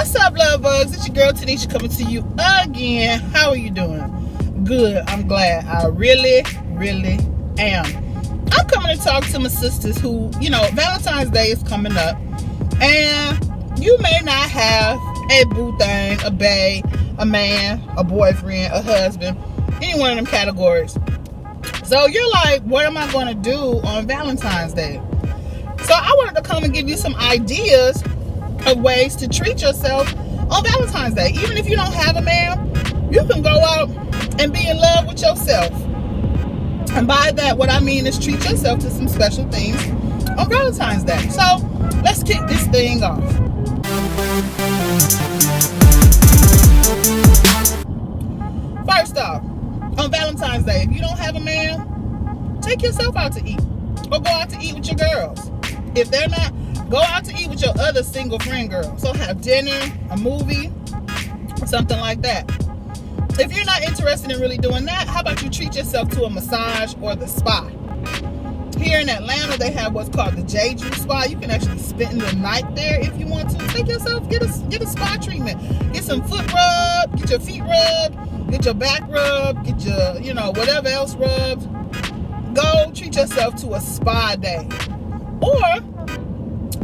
What's up, love bugs? It's your girl Tanisha coming to you again. How are you doing? Good. I'm glad. I really am. I'm coming to talk to my sisters who, Valentine's Day is coming up, and you may not have a boo thing, a bae, a man, a boyfriend, a husband, any one of them categories. So you're like, what am I going to do on Valentine's Day? So I wanted to come and give you some ideas of ways to treat yourself on Valentine's Day. Even if you don't have a man, you can go out and be in love with yourself. And by that, what I mean is treat yourself to some special things on Valentine's Day. So let's kick this thing off. First off, on Valentine's Day, if you don't have a man, take yourself out to eat. Or go out to eat with your girls. If they're not, go out to eat with your other single friend girl. So have dinner, a movie, something like that. If you're not interested in really doing that, how about you treat yourself to a massage or the spa? Here in Atlanta, they have what's called the Jeju Spa. You can actually spend the night there if you want to. Take yourself, get a spa treatment. Get some foot rub, get your feet rubbed, get your back rubbed, get your, whatever else rubbed. Go treat yourself to a spa day. Or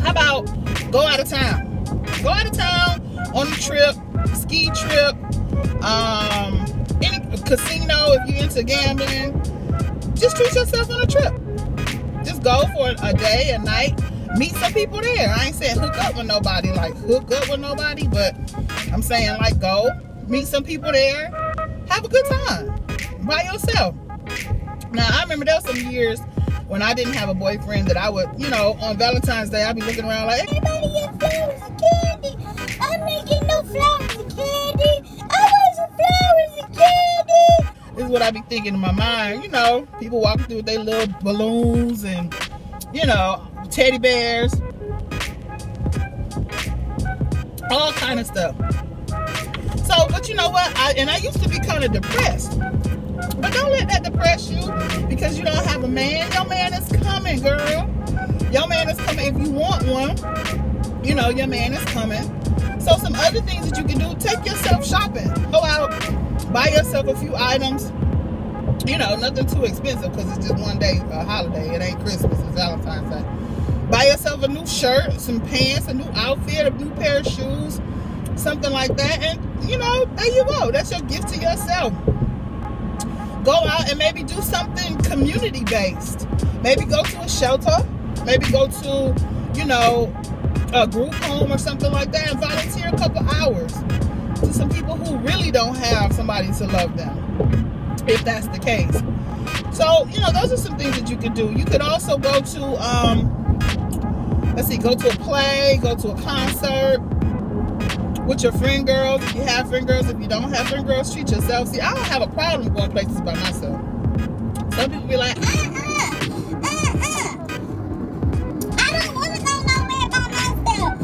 how about go out of town? Go out of town on a trip, ski trip, any casino if you're into gambling. Just treat yourself on a trip. Just go for a day, a night. Meet some people there. I ain't saying hook up with nobody, but I'm saying go meet some people there. Have a good time by yourself. Now, I remember there was some years when I didn't have a boyfriend that I would, on Valentine's Day, I'd be looking around like, everybody get flowers and candy. I'm not getting no flowers and candy. I want some flowers and candy. This is what I be thinking in my mind. People walking through with their little balloons and, teddy bears. All kind of stuff. So, but you know what? I used to be kind of depressed. But don't let that depress you because you don't have a man. Your man is coming, girl. Your man is coming. If you want one, your man is coming. So some other things that you can do, take yourself shopping. Go out, buy yourself a few items. Nothing too expensive because it's just one day, a holiday. It ain't Christmas, it's Valentine's Day. Buy yourself a new shirt, some pants, a new outfit, a new pair of shoes, something like that. And, there you go. That's your gift to yourself. Go out and maybe do something community-based. Maybe go to a shelter. Maybe go to, a group home or something like that and volunteer a couple hours to some people who really don't have somebody to love them, if that's the case. So, those are some things that you could do. You could also go to, go to a play, go to a concert with your friend girls. If you have friend girls, if you don't have friend girls, treat yourself. See, I don't have a problem going places by myself. Some people be like, I don't want to go nowhere by myself.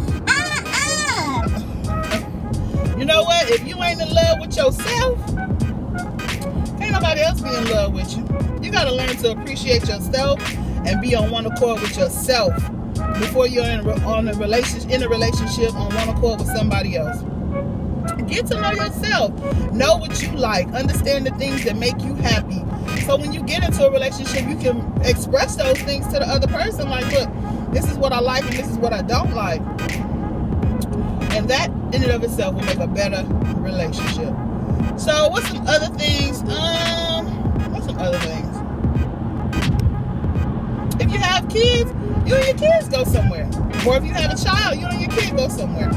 You know what? If you ain't in love with yourself, ain't nobody else be in love with you. You got to learn to appreciate yourself and be on one accord with yourself before you're in a relationship on one accord with somebody else. Get to know yourself. Know what you like. Understand the things that make you happy. So when you get into a relationship, you can express those things to the other person. Like, look, this is what I like and this is what I don't like. And that in and of itself will make a better relationship. So what's some other things? If you have kids, you and your kids go somewhere. Or if you have a child, you and your kid go somewhere.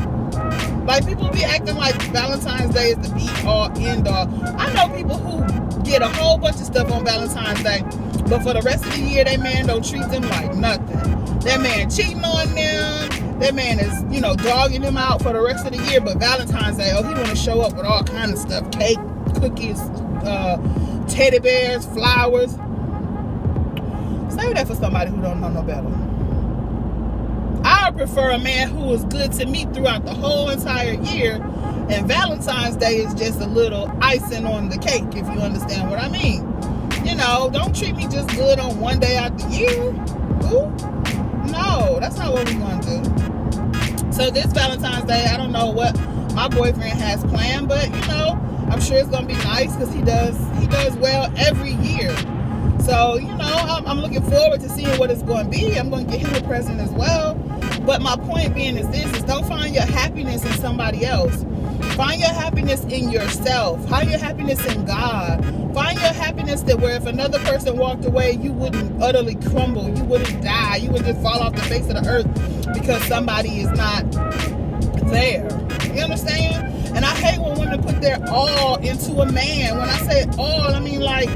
Like, people be acting like Valentine's Day is the be-all, end-all. I know people who get a whole bunch of stuff on Valentine's Day, but for the rest of the year, that man don't treat them like nothing. That man cheating on them. That man is, dogging them out for the rest of the year. But Valentine's Day, he want to show up with all kind of stuff. Cake, cookies, teddy bears, flowers. Say that for somebody who don't know no better. I prefer a man who is good to me throughout the whole entire year, and Valentine's Day is just a little icing on the cake, if you understand what I mean. Don't treat me just good on one day out the year. Ooh, no, that's not what we want to do. So this Valentine's Day, I don't know what my boyfriend has planned, but you know, I'm sure it's gonna be nice because he does well every year. So you know, I'm looking forward to seeing what it's going to be. I'm going to get him a present as well. But my point being is this: is don't find your happiness in somebody else. Find your happiness in yourself. Find your happiness in God. Find your happiness that where if another person walked away, you wouldn't utterly crumble. You wouldn't die. You wouldn't just fall off the face of the earth because somebody is not there. You understand? And I hate when women put their all into a man. When I say all, I mean like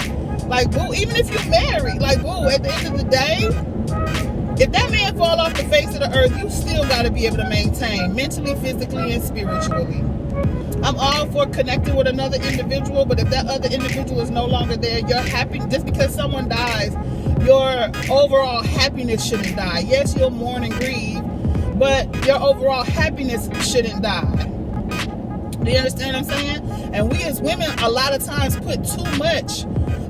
boo, even if you're married, like boo, at the end of the day, if that man fall off the face of the earth, you still got to be able to maintain mentally, physically, and spiritually. I'm all for connecting with another individual, but if that other individual is no longer there, your happiness, just because someone dies, your overall happiness shouldn't die. Yes, you'll mourn and grieve, but your overall happiness shouldn't die. Do you understand what I'm saying? And we as women, a lot of times, put too much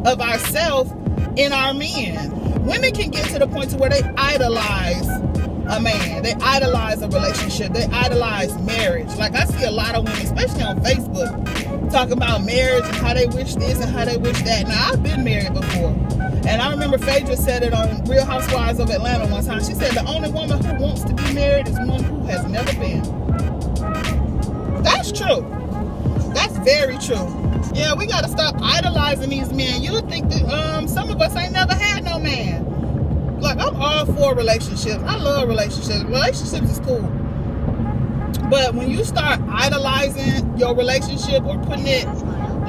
of ourselves in our men. Women can get to the point to where they idolize a man. They idolize a relationship. They idolize marriage. Like I see a lot of women, especially on Facebook, talking about marriage and how they wish this and how they wish that. Now, I've been married before. And I remember Phaedra said it on Real Housewives of Atlanta one time. She said the only woman who wants to be married is one who has never been. That's true. That's very true. Yeah, we got to stop idolizing these men. You would think that some of us ain't never had no man. Like, I'm all for relationships. I love relationships. Relationships is cool. But when you start idolizing your relationship or putting it...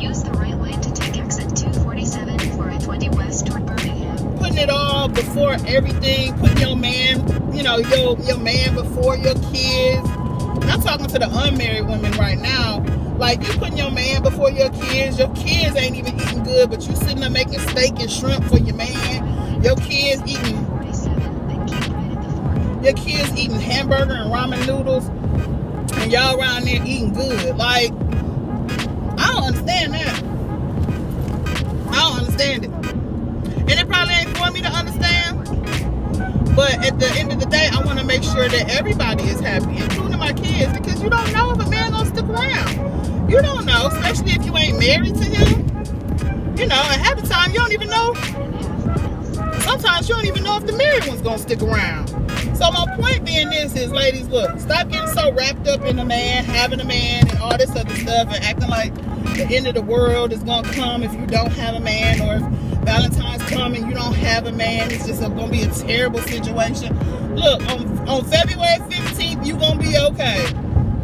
Use the right lane to take exit 247 for I-20 west toward Birmingham. Putting it all before everything. Putting your man, you know, your man before your kids. And I'm talking to the unmarried women right now. Like, you putting your man before your kids. Your kids ain't even eating good, but you sitting there making steak and shrimp for your man. Your kids eating hamburger and ramen noodles, and y'all around there eating good. Like, I don't understand that. I don't understand it. And it probably ain't for me to understand. But at the end of the day, I want to make sure that everybody is happy, including my kids, because you don't know if a man gonna stick around. You don't know, especially if you ain't married to him. You know, and half the time you don't even know. Sometimes you don't even know if the married one's gonna stick around. So my point being this is, ladies, look, stop getting so wrapped up in a man, having a man, and all this other stuff, and acting like the end of the world is gonna come if you don't have a man, or if Valentine's come and you don't have a man, it's just gonna be a terrible situation. Look, on February 15th, you're gonna be okay.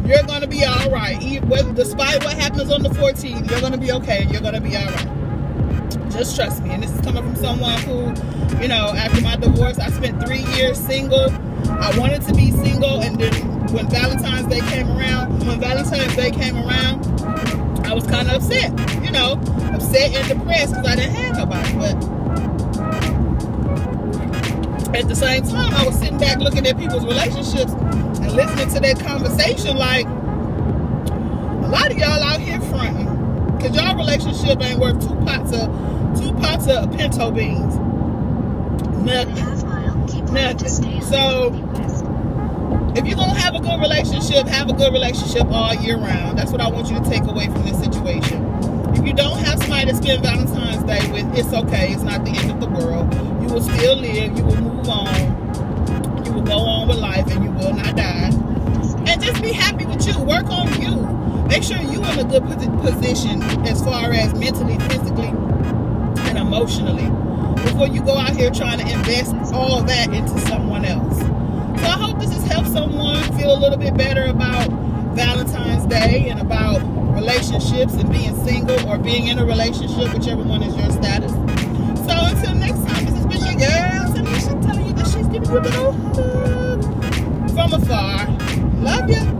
You're gonna be all right. Despite what happens on the 14th, you're gonna be okay. You're gonna be all right. Just trust me. And this is coming from someone who, you know, after my divorce, I spent 3 years single. I wanted to be single, and then when Valentine's Day came around, I was kind of upset. You know, upset and depressed because I didn't have nobody. But at the same time, I was sitting back looking at people's relationships and listening to their conversation. Like, a lot of y'all out here fronting because y'all relationship ain't worth two pots of pinto beans. Nothing. So if you're gonna have a good relationship all year round. That's what I want you to take away from this situation. If you don't have somebody to spend Valentine's Day with, it's okay. It's not the end of the world. You will still live. You will move on. You will go on with life, and you will not die. And just be happy with you. Work on you. Make sure you're in a good position as far as mentally, physically, and emotionally before you go out here trying to invest all that into someone else. So I hope this has helped someone feel a little bit better about Valentine's Day and about relationships and being single or being in a relationship, whichever one is your status. So until next time, this has been your girl, and I should tell you that she's giving you a little hug from afar. Love you.